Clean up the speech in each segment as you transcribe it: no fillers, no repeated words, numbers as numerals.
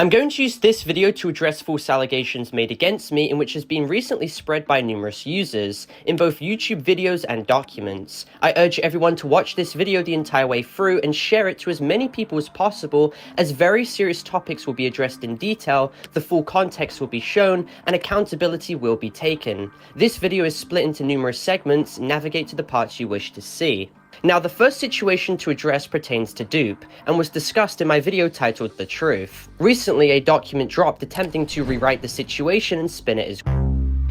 I'm going to use this video to address false allegations made against me in which has been recently spread by numerous users, in both YouTube videos and documents. I urge everyone to watch this video the entire way through and share it to as many people as possible, as very serious topics will be addressed in detail, the full context will be shown, and accountability will be taken. This video is split into numerous segments. Navigate to the parts you wish to see. Now, the first situation to address pertains to Dupe, and was discussed in my video titled The Truth. Recently, a document dropped attempting to rewrite the situation and spin it as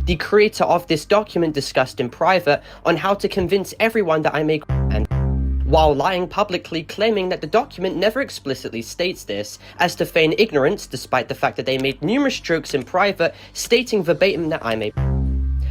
the creator of this document discussed in private on how to convince everyone that I make and while lying publicly, claiming that the document never explicitly states this, as to feign ignorance despite the fact that they made numerous jokes in private stating verbatim that I may.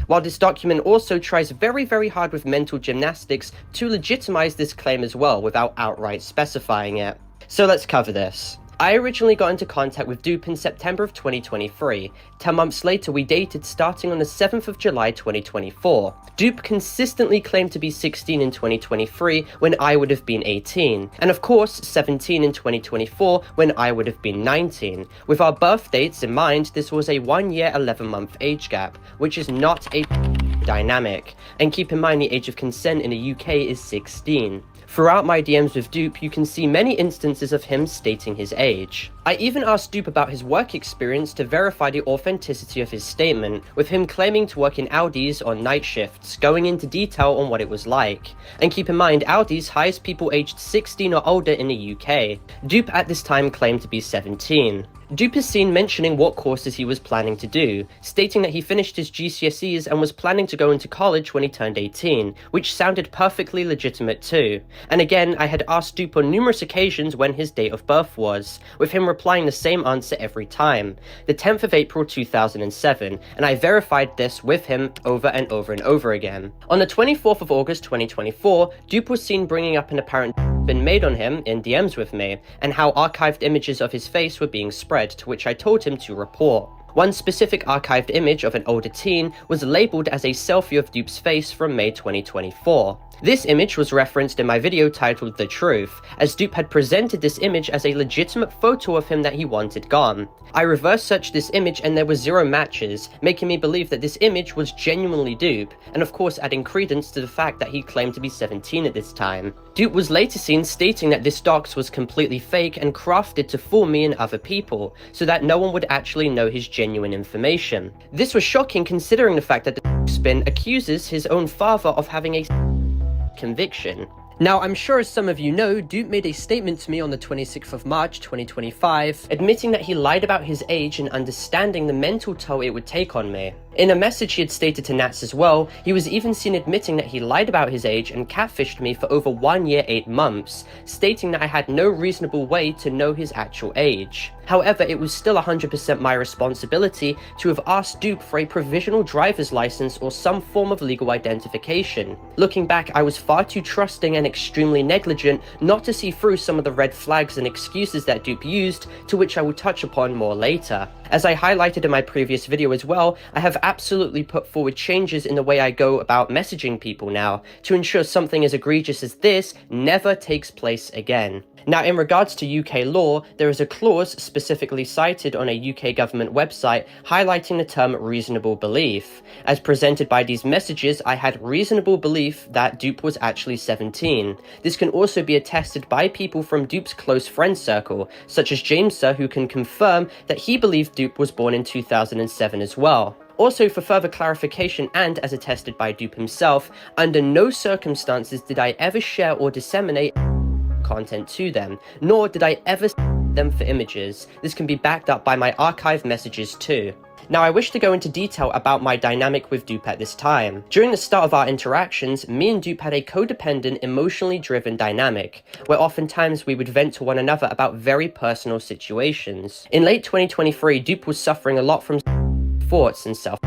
While this document also tries very hard with mental gymnastics to legitimize this claim as well without outright specifying it. So let's cover this. I originally got into contact with Dupe in September of 2023. 10 months later, we dated starting on the 7th of July 2024. Dupe consistently claimed to be 16 in 2023 when I would have been 18, and of course 17 in 2024 when I would have been 19. With our birth dates in mind, this was a 1 year 11-month age gap, which is not a dynamic, and keep in mind the age of consent in the UK is 16. Throughout my DMs with Dupe, you can see many instances of him stating his age. I even asked Dupe about his work experience to verify the authenticity of his statement, with him claiming to work in Audis on night shifts, going into detail on what it was like. And keep in mind, Audis hires people aged 16 or older in the UK. Dupe at this time claimed to be 17. Dupe is seen mentioning what courses he was planning to do, stating that he finished his GCSEs and was planning to go into college when he turned 18, which sounded perfectly legitimate too. And again, I had asked Dupe on numerous occasions when his date of birth was, with him replying the same answer every time, the 10th of April 2007, and I verified this with him over and over again. On the 24th of August 2024, Dupe was seen bringing up an apparent been made on him in DMs with me, and how archived images of his face were being spread, to which I told him to report. One specific archived image of an older teen was labeled as a selfie of Dupe's face from May 2024. This image was referenced in my video titled The Truth, as Dupe had presented this image as a legitimate photo of him that he wanted gone. I reverse searched this image and there were 0 matches, making me believe that this image was genuinely Dupe, and of course adding credence to the fact that he claimed to be 17 at this time. Dupe was later seen stating that this dox was completely fake and crafted to fool me and other people, so that no one would actually know his genuine information. This was shocking considering the fact that the spin accuses his own father of having a conviction. Now, I'm sure as some of you know, Dupe made a statement to me on the 26th of March 2025, admitting that he lied about his age and understanding the mental toll it would take on me. In a message he had stated to Nats as well, he was even seen admitting that he lied about his age and catfished me for over 1 year 8 months, stating that I had no reasonable way to know his actual age. However, it was still 100% my responsibility to have asked Dupe for a provisional driver's license or some form of legal identification. Looking back, I was far too trusting and extremely negligent not to see through some of the red flags and excuses that Dupe used, to which I will touch upon more later. As I highlighted in my previous video as well, I have absolutely put forward changes in the way I go about messaging people now, to ensure something as egregious as this never takes place again. Now, in regards to UK law, there is a clause specifically cited on a UK government website highlighting the term reasonable belief. As presented by these messages, I had reasonable belief that Dupe was actually 17. This can also be attested by people from Dupe's close friend circle, such as James Sir, who can confirm that he believed Dupe was born in 2007 as well. Also, for further clarification and as attested by Dupe himself, under no circumstances did I ever share or disseminate content to them, nor did I ever them for images. This can be backed up by my archived messages too. Now, I wish to go into detail about my dynamic with Dupe at this time. During the start of our interactions, me and Dupe had a codependent, emotionally driven dynamic, where oftentimes we would vent to one another about very personal situations. In late 2023, Dupe was suffering a lot from thoughts and self,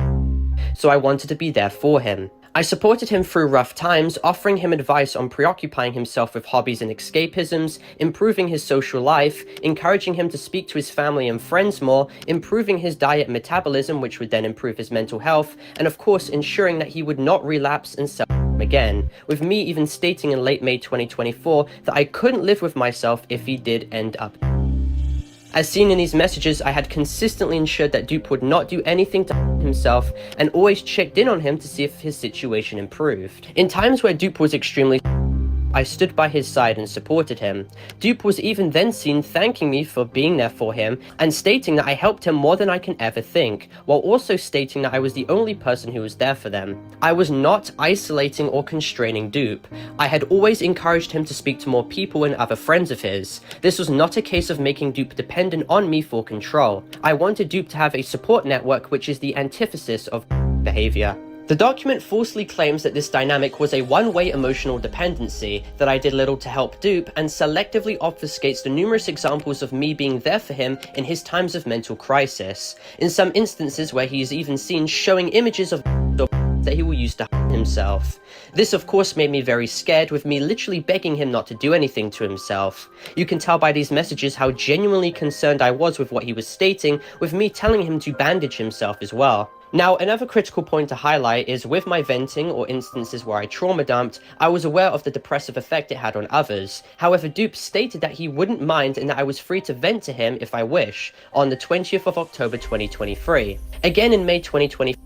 so I wanted to be there for him. I supported him through rough times, offering him advice on preoccupying himself with hobbies and escapisms, improving his social life, encouraging him to speak to his family and friends more, improving his diet and metabolism, which would then improve his mental health, and of course ensuring that he would not relapse and self again, with me even stating in late May 2024 that I couldn't live with myself if he did end up. As seen in these messages, I had consistently ensured that Dupe would not do anything to himself and always checked in on him to see if his situation improved. In times where Dupe was extremely I stood by his side and supported him. Dupe was even then seen thanking me for being there for him and stating that I helped him more than I can ever think, while also stating that I was the only person who was there for them. I was not isolating or constraining Dupe. I had always encouraged him to speak to more people and other friends of his. This was not a case of making Dupe dependent on me for control. I wanted Dupe to have a support network, which is the antithesis of behavior. The document falsely claims that this dynamic was a one-way emotional dependency, that I did little to help Dupe, and selectively obfuscates the numerous examples of me being there for him in his times of mental crisis. In some instances where he is even seen showing images of that he will use to himself. This of course made me very scared, with me literally begging him not to do anything to himself. You can tell by these messages how genuinely concerned I was with what he was stating, with me telling him to bandage himself as well. Now, another critical point to highlight is with my venting or instances where I trauma dumped, I was aware of the depressive effect it had on others. However, Dupe stated that he wouldn't mind and that I was free to vent to him if I wish, on the 20th of October 2023. Again in May 2023,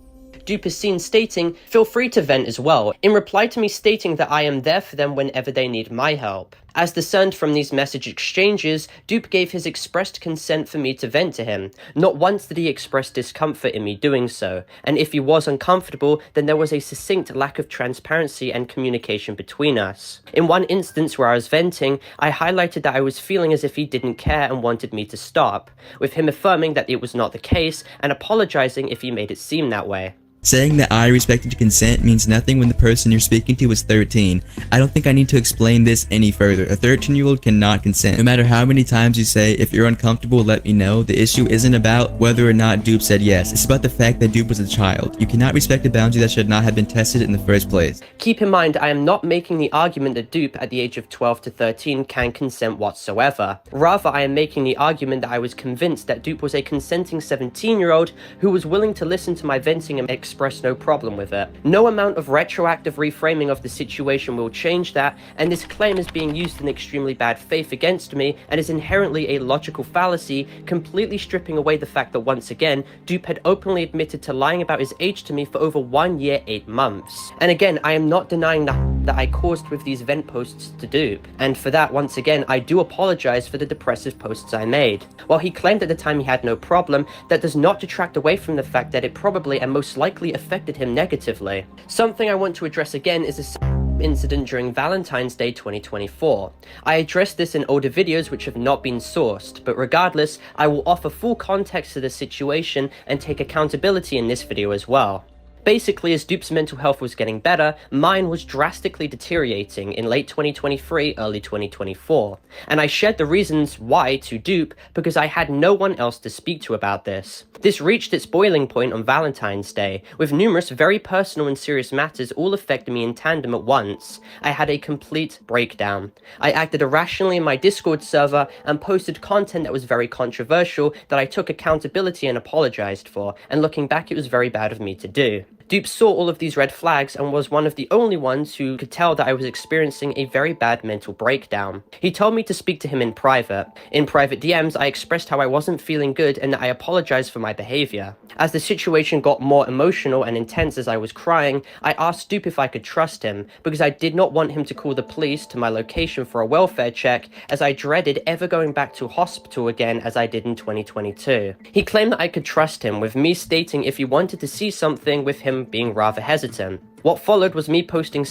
Dupe is seen stating, "Feel free to vent as well," in reply to me stating that I am there for them whenever they need my help. As discerned from these message exchanges, Dupe gave his expressed consent for me to vent to him. Not once did he express discomfort in me doing so, and if he was uncomfortable, then there was a succinct lack of transparency and communication between us. In one instance where I was venting, I highlighted that I was feeling as if he didn't care and wanted me to stop, with him affirming that it was not the case and apologizing if he made it seem that way. Saying that I respected your consent means nothing when the person you're speaking to is 13. I don't think I need to explain this any further. A 13-year-old cannot consent. No matter how many times you say, "If you're uncomfortable, let me know," the issue isn't about whether or not Dupe said yes. It's about the fact that Dupe was a child. You cannot respect a boundary that should not have been tested in the first place. Keep in mind, I am not making the argument that Dupe at the age of 12 to 13 can consent whatsoever. Rather, I am making the argument that I was convinced that Dupe was a consenting 17-year-old who was willing to listen to my venting and express no problem with it. No amount of retroactive reframing of the situation will change that, and this claim is being used in extremely bad faith against me and is inherently a logical fallacy, completely stripping away the fact that once again, Dupe had openly admitted to lying about his age to me for over 1 year, 8 months. And again, I am not denying that I caused with these vent posts to Dupe, and for that, once again, I do apologize for the depressive posts I made. While he claimed at the time he had no problem, that does not detract away from the fact that it probably and most likely affected him negatively. Something I want to address again is a incident during Valentine's Day 2024. I addressed this in older videos which have not been sourced, but regardless, I will offer full context to the situation and take accountability in this video as well. Basically, as Dupe's mental health was getting better, mine was drastically deteriorating in late 2023, early 2024. And I shared the reasons why to Dupe because I had no one else to speak to about this. This reached its boiling point on Valentine's Day, with numerous very personal and serious matters all affecting me in tandem at once. I had a complete breakdown. I acted irrationally in my Discord server and posted content that was very controversial that I took accountability and apologized for, and looking back, it was very bad of me to do. Dupe saw all of these red flags and was one of the only ones who could tell that I was experiencing a very bad mental breakdown. He told me to speak to him in private. In private DMs, I expressed how I wasn't feeling good and that I apologized for my behavior. As the situation got more emotional and intense as I was crying, I asked Dupe if I could trust him, because I did not want him to call the police to my location for a welfare check, as I dreaded ever going back to hospital again as I did in 2022. He claimed that I could trust him, with me stating if he wanted to see something, with him being rather hesitant. What followed was me posting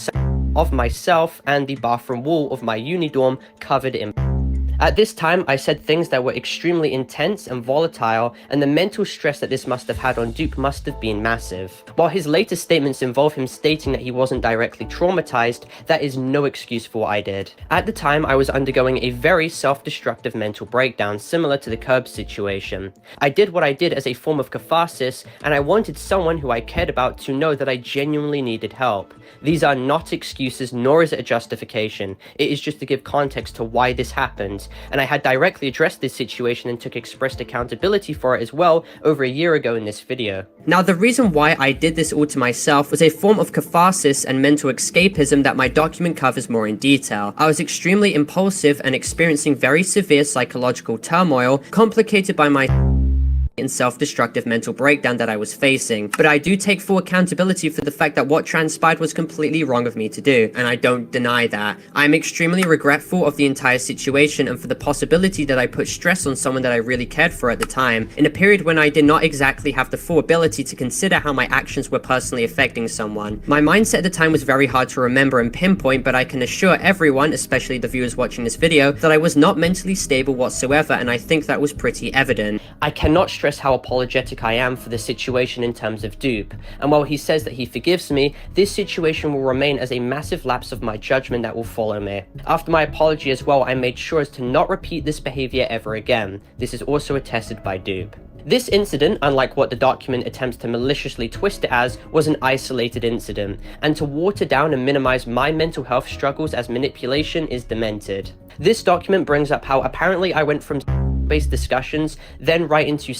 of myself and the bathroom wall of my uni dorm covered in. At this time, I said things that were extremely intense and volatile, and the mental stress that this must have had on Dupe must have been massive. While his latest statements involve him stating that he wasn't directly traumatized, that is no excuse for what I did. At the time, I was undergoing a very self-destructive mental breakdown similar to the Kirb situation. I did what I did as a form of catharsis, and I wanted someone who I cared about to know that I genuinely needed help. These are not excuses, nor is it a justification. It is just to give context to why this happened, happened, and I had directly addressed this situation and took expressed accountability for it as well over a year ago in this video. Now, the reason why I did this all to myself was a form of catharsis and mental escapism that my document covers more in detail. I was extremely impulsive and experiencing very severe psychological turmoil, complicated by my and self-destructive mental breakdown that I was facing, but I do take full accountability for the fact that what transpired was completely wrong of me to do, and I don't deny that. I'm extremely regretful of the entire situation and for the possibility that I put stress on someone that I really cared for at the time, in a period when I did not exactly have the full ability to consider how my actions were personally affecting someone. My mindset at the time was very hard to remember and pinpoint, but I can assure everyone, especially the viewers watching this video, that I was not mentally stable whatsoever, and I think that was pretty evident. I cannot stress how apologetic I am for the situation in terms of Dupe, and while he says that he forgives me, this situation will remain as a massive lapse of my judgment that will follow me. After my apology as well, I made sure as to not repeat this behavior ever again. This is also attested by Dupe. This incident, unlike what the document attempts to maliciously twist it as, was an isolated incident, and to water down and minimize my mental health struggles as manipulation is demented. This document brings up how apparently I went from based discussions, then right into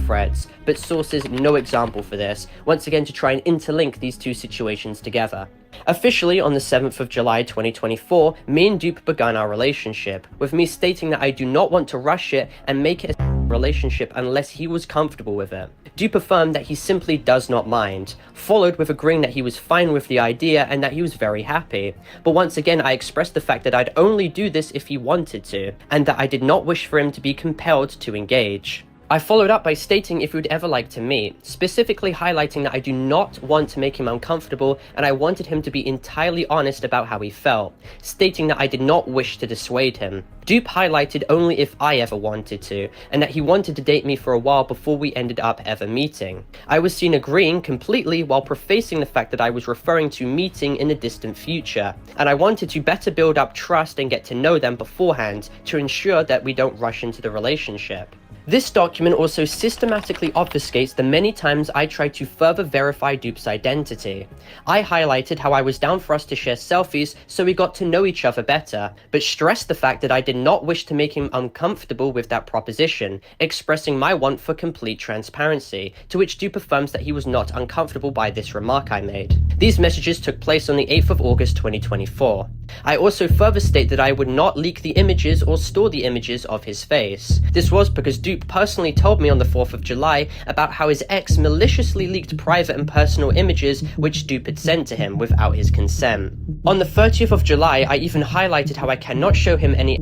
threats, but sources no example for this, once again to try and interlink these two situations together. Officially, on the 7th of July 2024, me and Dupe began our relationship, with me stating that I do not want to rush it and make it a relationship unless he was comfortable with it. Dupe affirmed that he simply does not mind, followed with agreeing that he was fine with the idea and that he was very happy. But once again, I expressed the fact that I'd only do this if he wanted to, and that I did not wish for him to be compelled to engage. I followed up by stating if he would ever like to meet, specifically highlighting that I do not want to make him uncomfortable and I wanted him to be entirely honest about how he felt, stating that I did not wish to dissuade him. Dupe highlighted only if I ever wanted to, and that he wanted to date me for a while before we ended up ever meeting. I was seen agreeing completely while prefacing the fact that I was referring to meeting in the distant future, and I wanted to better build up trust and get to know them beforehand to ensure that we don't rush into the relationship. This document also systematically obfuscates the many times I tried to further verify Dupe's identity. I highlighted how I was down for us to share selfies so we got to know each other better, but stressed the fact that I did not wish to make him uncomfortable with that proposition, expressing my want for complete transparency, to which Dupe affirms that he was not uncomfortable by this remark I made. These messages took place on the 8th of August 2024. I also further state that I would not leak the images or store the images of his face. This was because Dupe personally told me on the 4th of July about how his ex maliciously leaked private and personal images which Dupe had sent to him without his consent. On the 30th of July, I even highlighted how I cannot show him any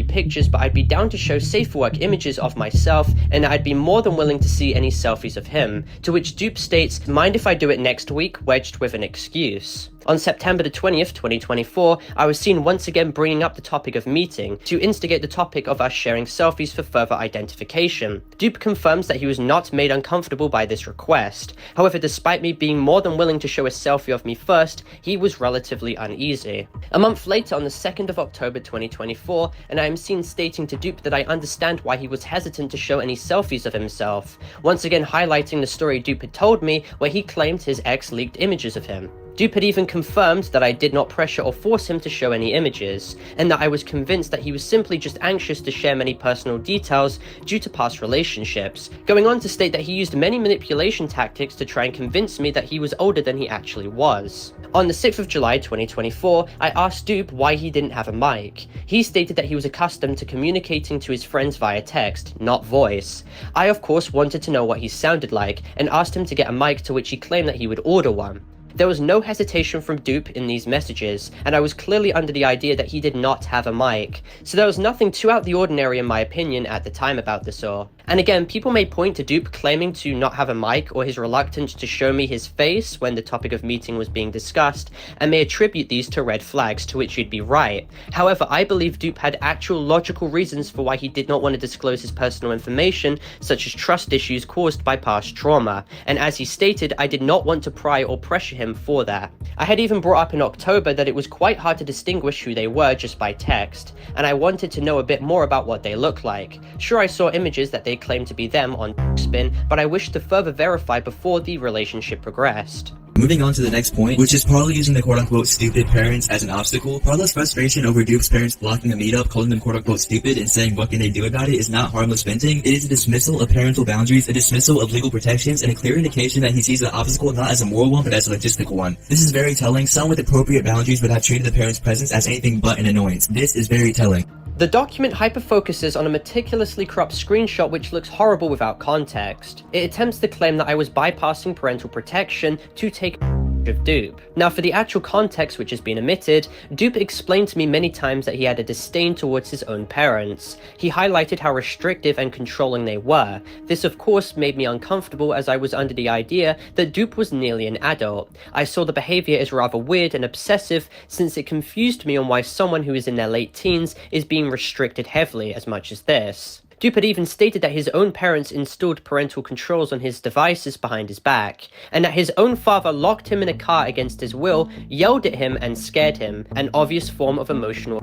pictures, but I'd be down to show safe for work images of myself, and I'd be more than willing to see any selfies of him, to which Dupe states, "Mind if I do it next week?" wedged with an excuse. On September the 20th, 2024, I was seen once again bringing up the topic of meeting, to instigate the topic of us sharing selfies for further identification. Dupe confirms that he was not made uncomfortable by this request. However, despite me being more than willing to show a selfie of me first, he was relatively uneasy. A month later, on the 2nd of October 2024, and I am seen stating to Dupe that I understand why he was hesitant to show any selfies of himself, once again highlighting the story Dupe had told me where he claimed his ex leaked images of him. Dupe had even confirmed that I did not pressure or force him to show any images, and that I was convinced that he was simply just anxious to share many personal details due to past relationships, going on to state that he used many manipulation tactics to try and convince me that he was older than he actually was. On the 6th of July 2024, I asked Dupe why he didn't have a mic. He stated that he was accustomed to communicating to his friends via text, not voice. I of course wanted to know what he sounded like, and asked him to get a mic, to which he claimed that he would order one. There was no hesitation from Dupe in these messages, and I was clearly under the idea that he did not have a mic, so there was nothing too out the ordinary in my opinion at the time about this all. And again, people may point to Dupe claiming to not have a mic or his reluctance to show me his face when the topic of meeting was being discussed, and may attribute these to red flags, to which you'd be right. However, I believe Dupe had actual logical reasons for why he did not want to disclose his personal information, such as trust issues caused by past trauma, and as he stated, I did not want to pry or pressure him for that. I had even brought up in October that it was quite hard to distinguish who they were just by text, and I wanted to know a bit more about what they look like. Sure, I saw images that they claimed to be them on Spin, but I wished to further verify before the relationship progressed. Moving on to the next point, which is Parlo using the quote-unquote stupid parents as an obstacle. Parlo's frustration over Dupe's parents blocking a meetup, calling them quote-unquote stupid, and saying what can they do about it is not harmless venting. It is a dismissal of parental boundaries, a dismissal of legal protections, and a clear indication that he sees the obstacle not as a moral one, but as a logistical one. This is very telling. Someone with appropriate boundaries would have treated the parents' presence as anything but an annoyance. This is very telling. The document hyperfocuses on a meticulously cropped screenshot which looks horrible without context. It attempts to claim that I was bypassing parental protection to take of Dupe. Now for the actual context which has been omitted, Dupe explained to me many times that he had a disdain towards his own parents. He highlighted how restrictive and controlling they were. This of course made me uncomfortable as I was under the idea that Dupe was nearly an adult. I saw the behavior as rather weird and obsessive since it confused me on why someone who is in their late teens is being restricted heavily as much as this. Dupe had even stated that his own parents installed parental controls on his devices behind his back, and that his own father locked him in a car against his will, yelled at him and scared him, an obvious form of emotional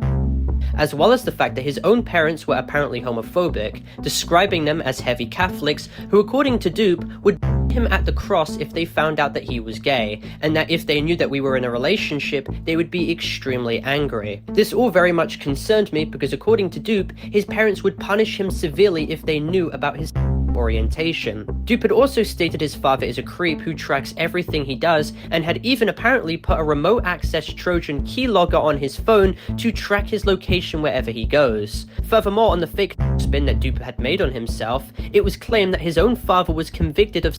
as well as the fact that his own parents were apparently homophobic, describing them as heavy Catholics who, according to Dupe, would him at the cross if they found out that he was gay, and that if they knew that we were in a relationship, they would be extremely angry. This all very much concerned me because according to Dupe, his parents would punish him severely if they knew about his orientation. Dupe had also stated his father is a creep who tracks everything he does, and had even apparently put a remote access Trojan keylogger on his phone to track his location wherever he goes. Furthermore, on the fake spin that Dupe had made on himself, it was claimed that his own father was convicted of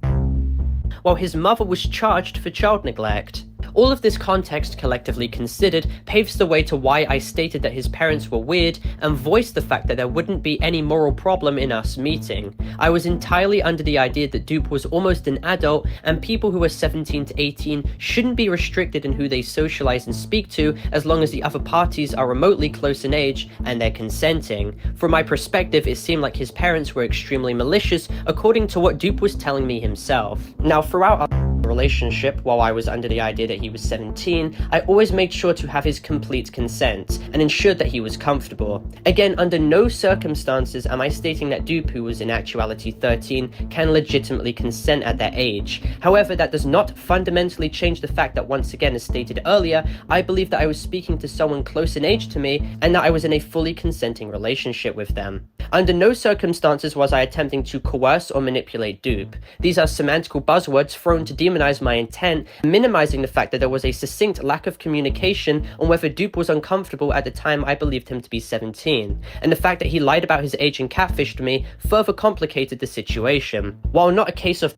while his mother was charged for child neglect. All of this context collectively considered paves the way to why I stated that his parents were weird and voiced the fact that there wouldn't be any moral problem in us meeting. I was entirely under the idea that Dupe was almost an adult and people who are 17 to 18 shouldn't be restricted in who they socialize and speak to as long as the other parties are remotely close in age and they're consenting. From my perspective, it seemed like his parents were extremely malicious according to what Dupe was telling me himself. Now throughout our relationship, while I was under the idea that he was 17, I always made sure to have his complete consent and ensured that he was comfortable. Again, under no circumstances am I stating that Dupe, who was in actuality 13, can legitimately consent at that age. However, that does not fundamentally change the fact that, once again, as stated earlier, I believe that I was speaking to someone close in age to me and that I was in a fully consenting relationship with them. Under no circumstances was I attempting to coerce or manipulate Dupe. These are semantical buzzwords thrown to demonize my intent, minimizing the fact that there was a succinct lack of communication on whether Dupe was uncomfortable at the time I believed him to be 17, and the fact that he lied about his age and catfished me further complicated the situation. While not a case of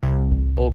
or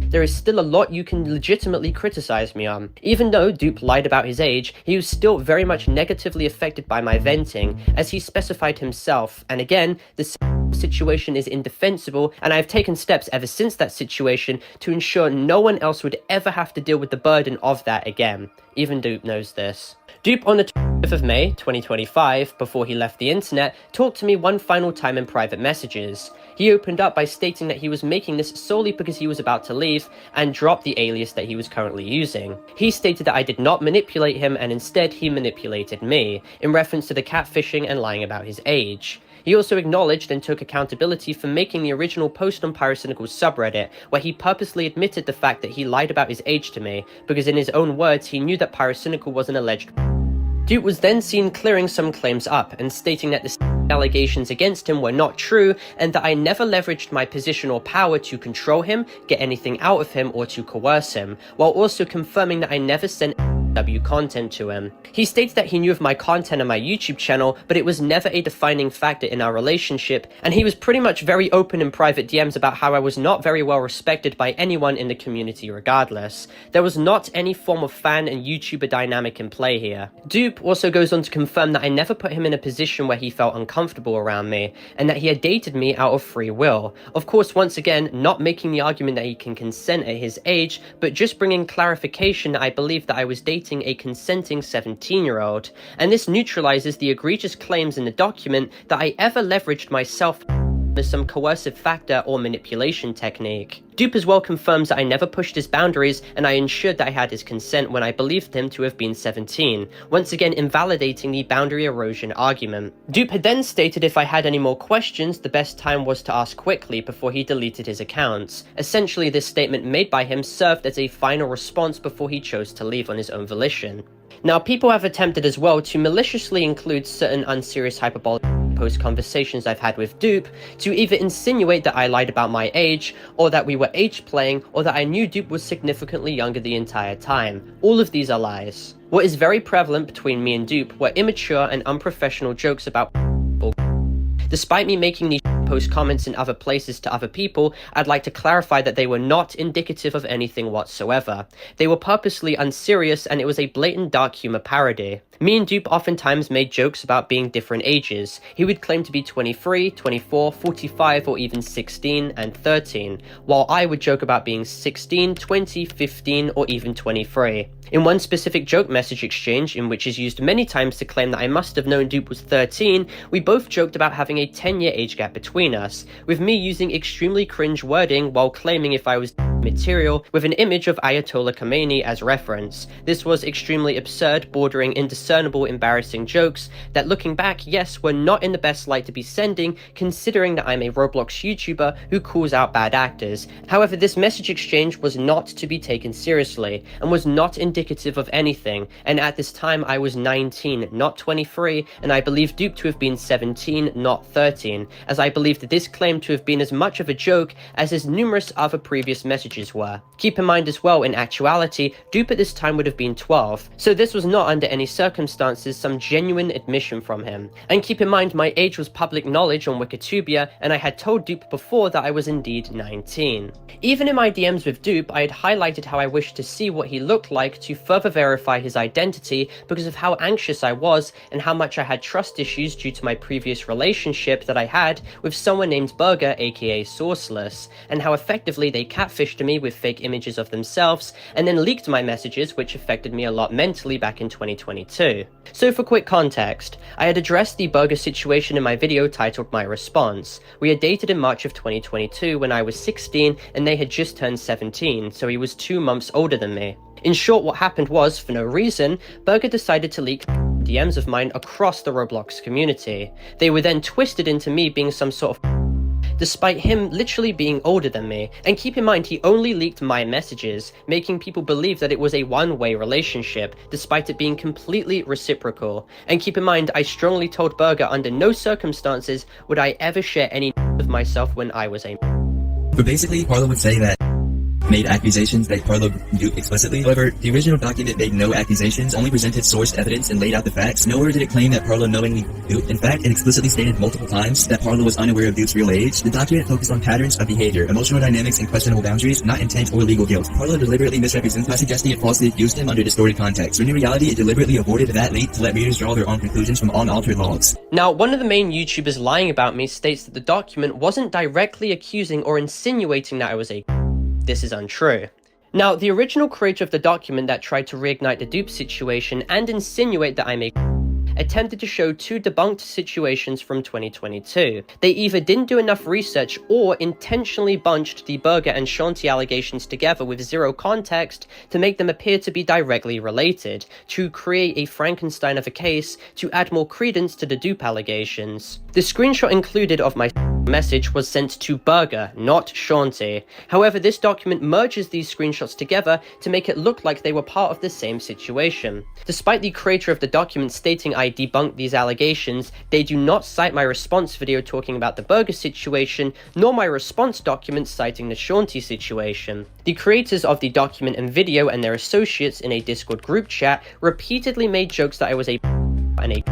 there is still a lot you can legitimately criticize me on. Even though Dupe lied about his age, he was still very much negatively affected by my venting, as he specified himself, and again, the situation is indefensible, and I have taken steps ever since that situation to ensure no one else would ever have to deal with the burden of that again. Even Dupe knows this. Dupe, on the 25th of May 2025, before he left the internet, talked to me one final time in private messages. He opened up by stating that he was making this solely because he was about to leave and dropped the alias that he was currently using. He stated that I did not manipulate him and instead he manipulated me, in reference to the catfishing and lying about his age. He also acknowledged and took accountability for making the original post on Pyrocynical's subreddit, where he purposely admitted the fact that he lied about his age to me, because in his own words he knew that Pyrocynical was an alleged Dupe was then seen clearing some claims up and stating that the allegations against him were not true and that I never leveraged my position or power to control him, get anything out of him, or to coerce him, while also confirming that I never sent content to him. He states that he knew of my content on my YouTube channel, but it was never a defining factor in our relationship, and he was pretty much very open in private DMs about how I was not very well respected by anyone in the community regardless. There was not any form of fan and YouTuber dynamic in play here. Dupe also goes on to confirm that I never put him in a position where he felt uncomfortable around me, and that he had dated me out of free will. Of course, once again, not making the argument that he can consent at his age, but just bringing clarification that I believe that I was dating a consenting 17-year-old, and this neutralizes the egregious claims in the document that I ever leveraged myself as some coercive factor or manipulation technique. Dupe as well confirms that I never pushed his boundaries, and I ensured that I had his consent when I believed him to have been 17, once again invalidating the boundary erosion argument. Dupe had then stated if I had any more questions, the best time was to ask quickly before he deleted his accounts. Essentially, this statement made by him served as a final response before he chose to leave on his own volition. Now, people have attempted as well to maliciously include certain unserious hyperbolic post conversations I've had with Dupe to either insinuate that I lied about my age, or that we were age playing, or that I knew Dupe was significantly younger the entire time. All of these are lies. What is very prevalent between me and Dupe were immature and unprofessional jokes about Despite me making these post comments in other places to other people, I'd like to clarify that they were not indicative of anything whatsoever. They were purposely unserious, and it was a blatant dark humor parody. Me and Dupe oftentimes made jokes about being different ages. He would claim to be 23, 24, 45, or even 16 and 13, while I would joke about being 16, 20, 15, or even 23. In one specific joke message exchange, in which is used many times to claim that I must have known Dupe was 13, we both joked about having a 10-year age gap between us, with me using extremely cringe wording while claiming if I was material with an image of Ayatollah Khomeini as reference. This was extremely absurd, bordering indiscernible, embarrassing jokes that, looking back, yes, were not in the best light to be sending, considering that I'm a Roblox YouTuber who calls out bad actors. However, this message exchange was not to be taken seriously, and was not indicative of anything, and at this time I was 19, not 23, and I believe Dupe to have been 17, not 13, as I believe that this claim to have been as much of a joke as his numerous other previous messages were. Keep in mind as well, in actuality, Dupe at this time would have been 12, so this was not under any circumstances some genuine admission from him. And keep in mind, my age was public knowledge on Wikitubia, and I had told Dupe before that I was indeed 19. Even in my DMs with Dupe, I had highlighted how I wished to see what he looked like to further verify his identity because of how anxious I was and how much I had trust issues due to my previous relationship that I had with someone named Burger, aka Sourceless, and how effectively they catfished me with fake images of themselves and then leaked my messages, which affected me a lot mentally back in 2022. So for quick context, I had addressed the Burger situation in my video titled My Response. We had dated in March of 2022 when I was 16 and they had just turned 17, so he was 2 months older than me. In short, what happened was, for no reason, Burger decided to leak DMs of mine across the Roblox community. They were then twisted into me being some sort of despite him literally being older than me, and keep in mind he only leaked my messages, making people believe that it was a one-way relationship, despite it being completely reciprocal. And keep in mind, I strongly told Burger under no circumstances would I ever share any of myself when I was a But basically, Parlo would say that made accusations that Parlo do explicitly. However, the original document made no accusations, only presented sourced evidence and laid out the facts. Nowhere did it claim that Parlo knowingly duped. In fact, it explicitly stated multiple times that Parlo was unaware of Dupe's real age. The document focused on patterns of behavior, emotional dynamics, and questionable boundaries, not intent or legal guilt. Parlo deliberately misrepresents by suggesting it falsely accused him under distorted context, when in reality it deliberately avoided that leak to let readers draw their own conclusions from unaltered logs. Now, one of the main YouTubers lying about me states that the document wasn't directly accusing or insinuating that I was a This is untrue. Now, the original creator of the document that tried to reignite the Dupe situation and insinuate that I'm a attempted to show 2 debunked situations from 2022. They either didn't do enough research or intentionally bunched the Burger and Shawty allegations together with zero context to make them appear to be directly related, to create a Frankenstein of a case to add more credence to the Dupe allegations. The screenshot included of my message was sent to Burger, not Shawty. However, this document merges these screenshots together to make it look like they were part of the same situation. Despite the creator of the document stating I debunked these allegations, they do not cite my response video talking about the Burger situation, nor my response document citing the Shawty situation. The creators of the document and video and their associates in a Discord group chat repeatedly made jokes that I was a and a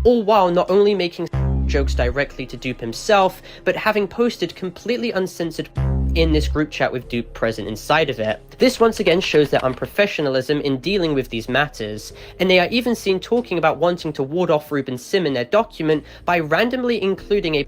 all while not only making jokes directly to Dupe himself, but having posted completely uncensored in this group chat with Dupe present inside of it. This once again shows their unprofessionalism in dealing with these matters, and they are even seen talking about wanting to ward off Ruben Sim in their document by randomly including a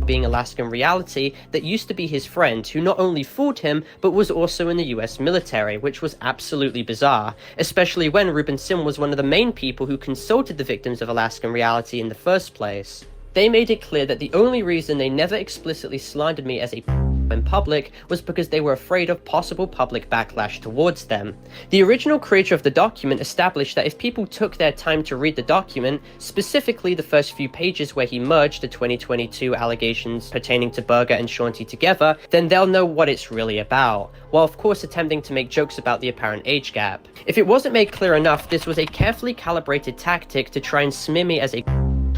being Alaskan reality that used to be his friend, who not only fooled him, but was also in the US military, which was absolutely bizarre, especially when Ruben Sim was one of the main people who consulted the victims of Alaskan reality in the first place. They made it clear that the only reason they never explicitly slandered me as a in public was because they were afraid of possible public backlash towards them. The original creator of the document established that if people took their time to read the document, specifically the first few pages where he merged the 2022 allegations pertaining to Burger and Shawty together, then they'll know what it's really about, while of course attempting to make jokes about the apparent age gap. If it wasn't made clear enough, this was a carefully calibrated tactic to try and smear me as a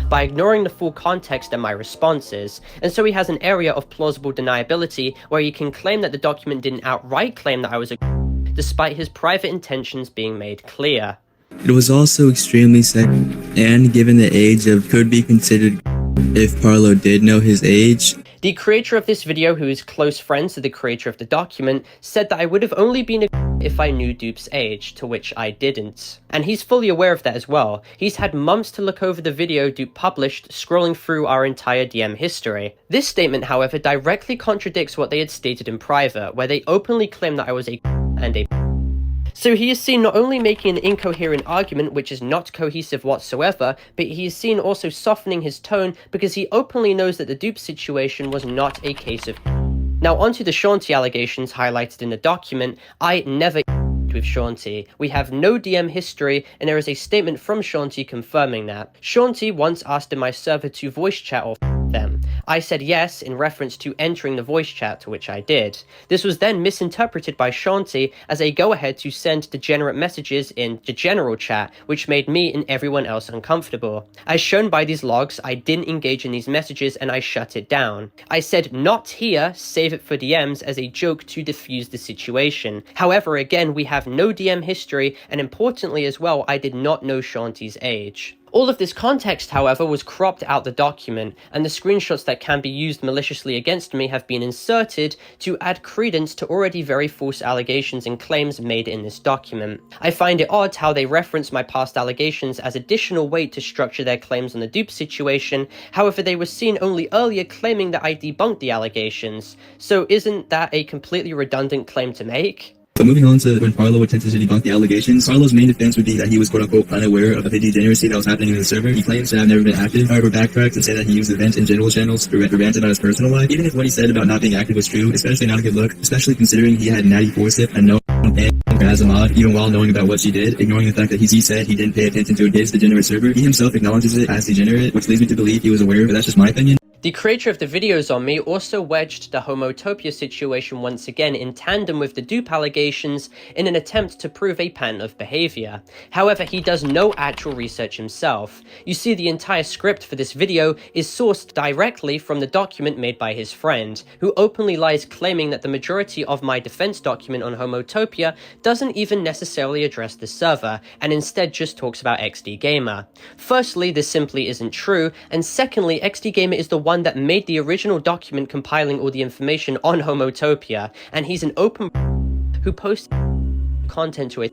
by ignoring the full context and my responses, and so he has an area of plausible deniability where he can claim that the document didn't outright claim that I was a despite his private intentions being made clear. It was also extremely sexual, and given the age of could be considered if Parlo did know his age. The creator of this video, who is close friends to the creator of the document, said that I would have only been a if I knew Dupe's age, to which I didn't. And he's fully aware of that as well. He's had months to look over the video Dupe published, scrolling through our entire DM history. This statement, however, directly contradicts what they had stated in private, where they openly claimed that I was a and a so he is seen not only making an incoherent argument which is not cohesive whatsoever, but he is seen also softening his tone because he openly knows that the Dupe situation was not a case of. Now onto the Shawty allegations highlighted in the document. I never with Shawty. We have no DM history, and there is a statement from Shawty confirming that. Shawty once asked in my server to voice chat or them. I said yes in reference to entering the voice chat, to which I did. This was then misinterpreted by Shawty as a go-ahead to send degenerate messages in the general chat, which made me and everyone else uncomfortable. As shown by these logs, I didn't engage in these messages and I shut it down. I said not here, save it for DMs as a joke to diffuse the situation. However, again, we have no DM history, and importantly as well, I did not know Shawty's age. All of this context, however, was cropped out the document, and the screenshots that can be used maliciously against me have been inserted to add credence to already very false allegations and claims made in this document. I find it odd how they reference my past allegations as additional weight to structure their claims on the Dupe situation. However, they were seen only earlier claiming that I debunked the allegations. So isn't that a completely redundant claim to make? But moving on to when Parlo attempted to debunk the allegations, Parlo's main defense would be that he was quote-unquote unaware of the degeneracy that was happening in the server. He claims to have never been active, however backtracks and say that he used the vent and general channels to rant about his personal life. Even if what he said about not being active was true, especially not a good look, especially considering he had Natty Forsyth and no as a mod, even while knowing about what she did, ignoring the fact that he said he didn't pay attention to his degenerate server. He himself acknowledges it as degenerate, which leads me to believe he was aware, but that's just my opinion. The creator of the videos on me also wedged the Homotopia situation once again in tandem with the Dupe allegations in an attempt to prove a pattern of behavior. However, he does no actual research himself. You see, the entire script for this video is sourced directly from the document made by his friend, who openly lies claiming that the majority of my defense document on Homotopia doesn't even necessarily address the server, and instead just talks about XD Gamer. Firstly, this simply isn't true, and secondly, XD Gamer is the one that made the original document compiling all the information on Homotopia, and he's an open who posted content to a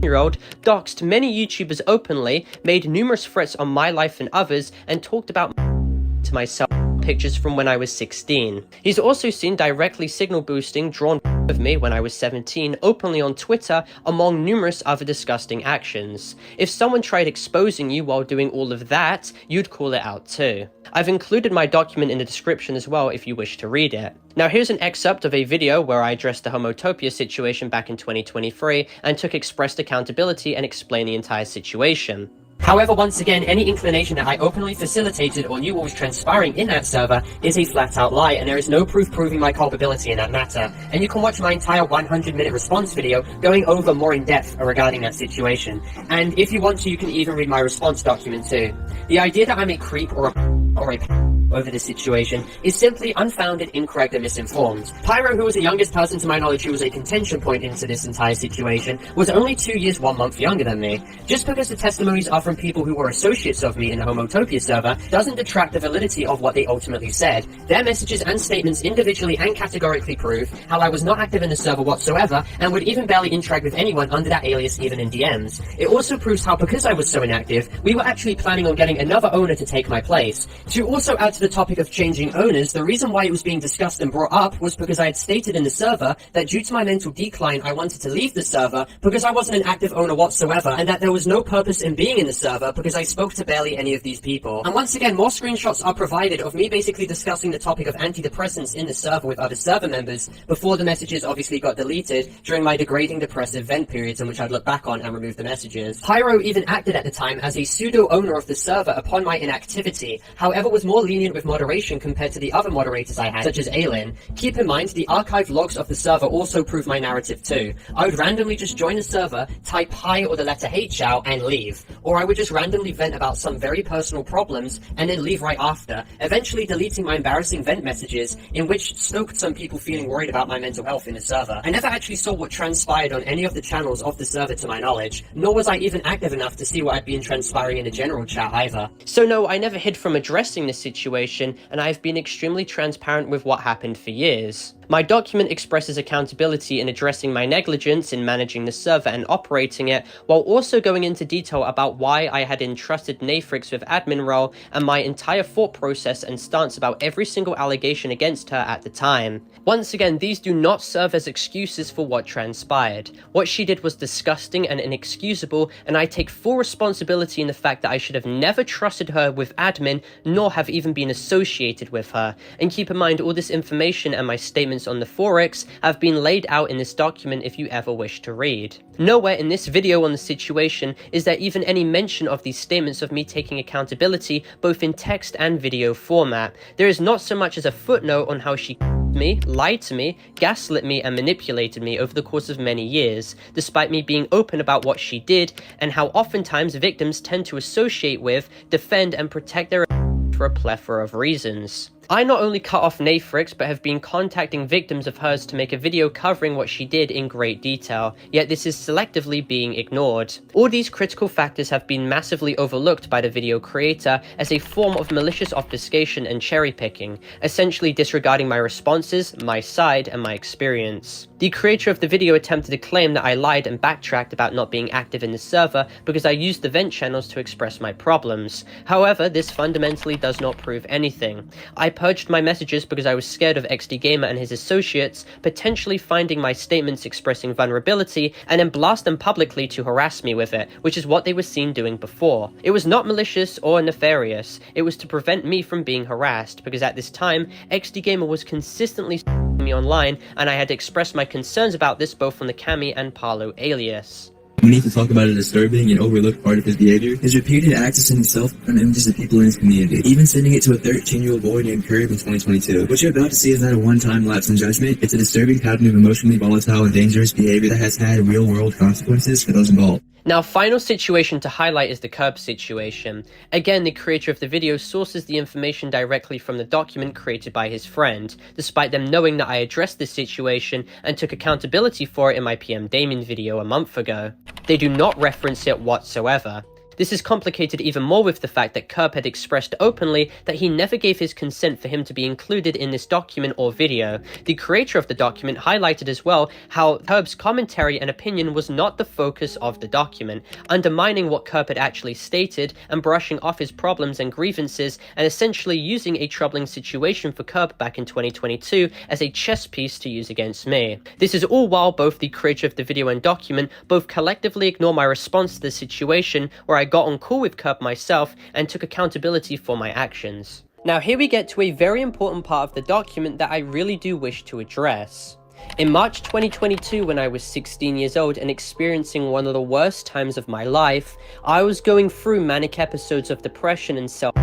year-old, doxed many YouTubers openly, made numerous threats on my life and others, and talked about to myself pictures from when I was 16. He's also seen directly signal boosting drawn of me when I was 17 openly on Twitter, among numerous other disgusting actions. If someone tried exposing you while doing all of that, you'd call it out too. I've included my document in the description as well if you wish to read it. Now here's an excerpt of a video where I addressed the Homotopia situation back in 2023 and took expressed accountability and explained the entire situation. However, once again, any inclination that I openly facilitated or knew what was transpiring in that server is a flat-out lie, and there is no proof proving my culpability in that matter. And you can watch my entire 100-minute response video going over more in depth regarding that situation. And if you want to, you can even read my response document too. The idea that I'm a creep or a over this situation is simply unfounded, incorrect, and misinformed. Pyro, who was the youngest person to my knowledge who was a contention point into this entire situation, was only 2 years 1 month younger than me. Just because the testimonies are from people who were associates of me in the Homotopia server doesn't detract the validity of what they ultimately said. Their messages and statements individually and categorically prove how I was not active in the server whatsoever and would even barely interact with anyone under that alias even in DMs. It also proves how, because I was so inactive, we were actually planning on getting another owner to take my place. To also add to the topic of changing owners, the reason why it was being discussed and brought up was because I had stated in the server that due to my mental decline, I wanted to leave the server because I wasn't an active owner whatsoever, and that there was no purpose in being in the server because I spoke to barely any of these people. And once again, more screenshots are provided of me basically discussing the topic of antidepressants in the server with other server members before the messages obviously got deleted during my degrading depressive vent periods in which I'd look back on and remove the messages. Pyro even acted at the time as a pseudo owner of the server upon my inactivity, however was more lenient with moderation compared to the other moderators I had, such as Aelin. Keep in mind, the archived logs of the server also prove my narrative too. I would randomly just join a server, type hi or the letter H out, and leave. Or I would just randomly vent about some very personal problems and then leave right after, eventually deleting my embarrassing vent messages, in which stoked some people feeling worried about my mental health in the server. I never actually saw what transpired on any of the channels of the server to my knowledge, nor was I even active enough to see what had been transpiring in the general chat either. So no, I never hid from addressing this situation, and I've been extremely transparent with what happened for years. My document expresses accountability in addressing my negligence in managing the server and operating it, while also going into detail about why I had entrusted Nathorix with admin role and my entire thought process and stance about every single allegation against her at the time. Once again, these do not serve as excuses for what transpired. What she did was disgusting and inexcusable, and I take full responsibility in the fact that I should have never trusted her with admin, nor have even been associated with her. And keep in mind, all this information and my statements on Nathorix have been laid out in this document if you ever wish to read. Nowhere in this video on the situation is there even any mention of these statements of me taking accountability both in text and video format. There is not so much as a footnote on how she me, lied to me, gaslit me, and manipulated me over the course of many years, despite me being open about what she did and how oftentimes victims tend to associate with, defend, and protect their for a plethora of reasons. I not only cut off Nathorix, but have been contacting victims of hers to make a video covering what she did in great detail, yet this is selectively being ignored. All these critical factors have been massively overlooked by the video creator as a form of malicious obfuscation and cherry picking, essentially disregarding my responses, my side, and my experience. The creator of the video attempted to claim that I lied and backtracked about not being active in the server because I used the vent channels to express my problems. However, this fundamentally does not prove anything. I purged my messages because I was scared of XDGamer and his associates potentially finding my statements expressing vulnerability and then blast them publicly to harass me with it, which is what they were seen doing before. It was not malicious or nefarious, it was to prevent me from being harassed, because at this time, XDGamer was consistently me online, and I had expressed my concerns about this both on the Cami and Parlo alias. We need to talk about a disturbing and overlooked part of his behavior, his repeated accessing himself and images of people in his community, even sending it to a 13-year-old boy named Kirb in 2022. What you're about to see is not a one-time lapse in judgment, it's a disturbing pattern of emotionally volatile and dangerous behavior that has had real-world consequences for those involved. Now, final situation to highlight is the Kirb situation. Again, the creator of the video sources the information directly from the document created by his friend, despite them knowing that I addressed this situation and took accountability for it in my PM Damien video a month ago. They do not reference it whatsoever. This is complicated even more with the fact that Kirb had expressed openly that he never gave his consent for him to be included in this document or video. The creator of the document highlighted as well how Kirb's commentary and opinion was not the focus of the document, undermining what Kirb had actually stated and brushing off his problems and grievances, and essentially using a troubling situation for Kirb back in 2022 as a chess piece to use against me. This is all while both the creator of the video and document both collectively ignore my response to the situation, where I got on call with Kirb myself and took accountability for my actions. Now here we get to a very important part of the document that I really do wish to address. In March 2022, when I was 16 years old and experiencing one of the worst times of my life, I was going through manic episodes of depression and self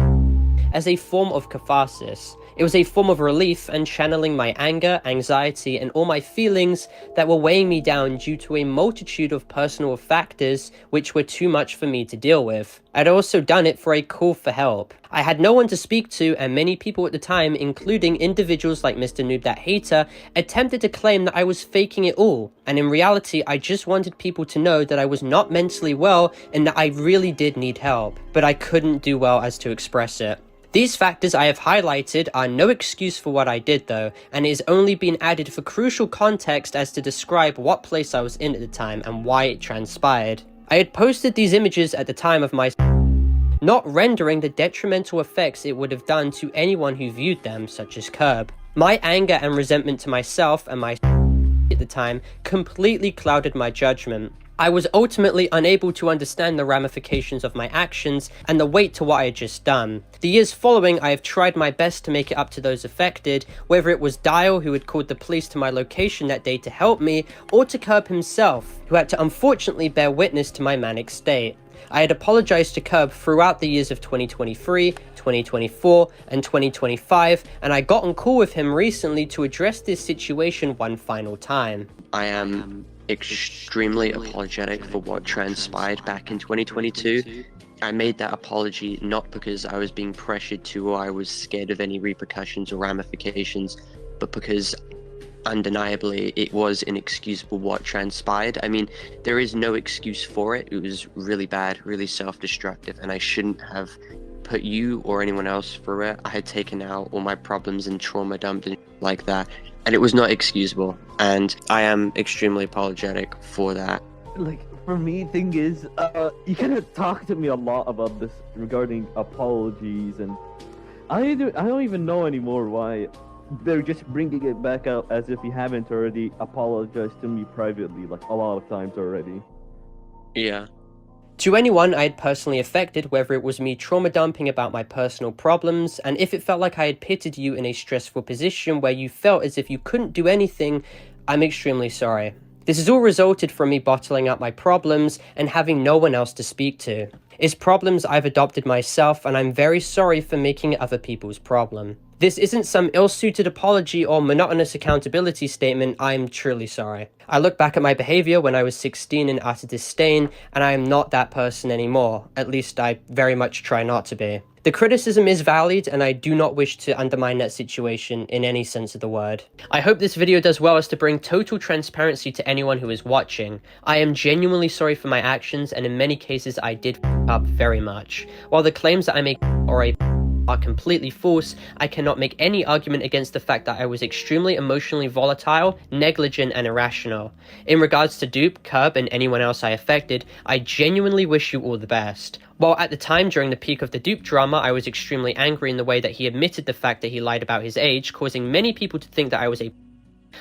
as a form of catharsis. It was a form of relief and channeling my anger, anxiety, and all my feelings that were weighing me down due to a multitude of personal factors which were too much for me to deal with. I'd also done it for a call for help. I had no one to speak to, and many people at the time, including individuals like Mr. Noob That Hater, attempted to claim that I was faking it all. And in reality, I just wanted people to know that I was not mentally well and that I really did need help, but I couldn't do well as to express it. These factors I have highlighted are no excuse for what I did though, and it has only been added for crucial context as to describe what place I was in at the time and why it transpired. I had posted these images at the time of my not rendering the detrimental effects it would have done to anyone who viewed them, such as Kirb. My anger and resentment to myself and my at the time completely clouded my judgment. I was ultimately unable to understand the ramifications of my actions and the weight to what I had just done. The years following, I have tried my best to make it up to those affected, whether it was Dial, who had called the police to my location that day to help me, or to Kirb himself, who had to unfortunately bear witness to my manic state. I had apologized to Kirb throughout the years of 2023, 2024, and 2025, and I got on call with him recently to address this situation one final time. I am extremely apologetic for what transpired back in 2022. I made that apology not because I was being pressured to or I was scared of any repercussions or ramifications, but because undeniably it was inexcusable what transpired. I mean, there is no excuse for it. It was really bad, really self-destructive, and I shouldn't have put you or anyone else through it. I had taken out all my problems and trauma dumped and like that, and it was not excusable, and I am extremely apologetic for that. Like, for me, thing is, you kind of talk to me a lot about this regarding apologies, and I don't even know anymore why they're just bringing it back out as if you haven't already apologized to me privately, like a lot of times already. Yeah. To anyone I had personally affected, whether it was me trauma dumping about my personal problems, and if it felt like I had pitted you in a stressful position where you felt as if you couldn't do anything, I'm extremely sorry. This has all resulted from me bottling up my problems and having no one else to speak to. It's problems I've adopted myself, and I'm very sorry for making it other people's problem. This isn't some ill-suited apology or monotonous accountability statement. I'm truly sorry. I look back at my behavior when I was 16 in utter disdain, and I am not that person anymore. At least I very much try not to be. The criticism is valid, and I do not wish to undermine that situation in any sense of the word. I hope this video does well as to bring total transparency to anyone who is watching. I am genuinely sorry for my actions, and in many cases I did up very much. While the claims that I make are completely false, I cannot make any argument against the fact that I was extremely emotionally volatile, negligent, and irrational. In regards to Dupe, Kirb, and anyone else I affected, I genuinely wish you all the best. While at the time during the peak of the Dupe drama, I was extremely angry in the way that he admitted the fact that he lied about his age, causing many people to think that I was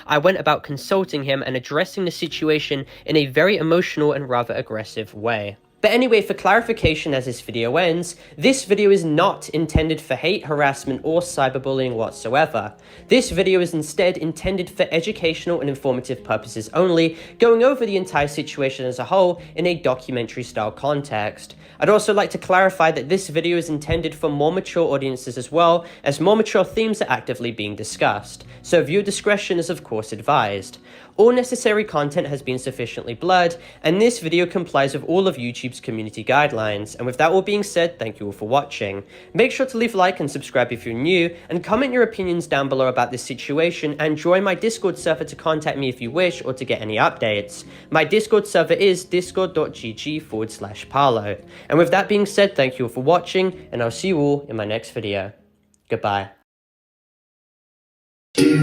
I went about consulting him and addressing the situation in a very emotional and rather aggressive way. But anyway, for clarification as this video ends, this video is not intended for hate, harassment, or cyberbullying whatsoever. This video is instead intended for educational and informative purposes only, going over the entire situation as a whole in a documentary style context. I'd also like to clarify that this video is intended for more mature audiences as well, as more mature themes are actively being discussed, so viewer discretion is of course advised. All necessary content has been sufficiently blurred, and this video complies with all of YouTube's community guidelines. And with that all being said, thank you all for watching. Make sure to leave a like and subscribe if you're new, and comment your opinions down below about this situation, and join my Discord server to contact me if you wish or to get any updates. My Discord server is discord.gg/Parlo. And with that being said, thank you all for watching, and I'll see you all in my next video. Goodbye. Do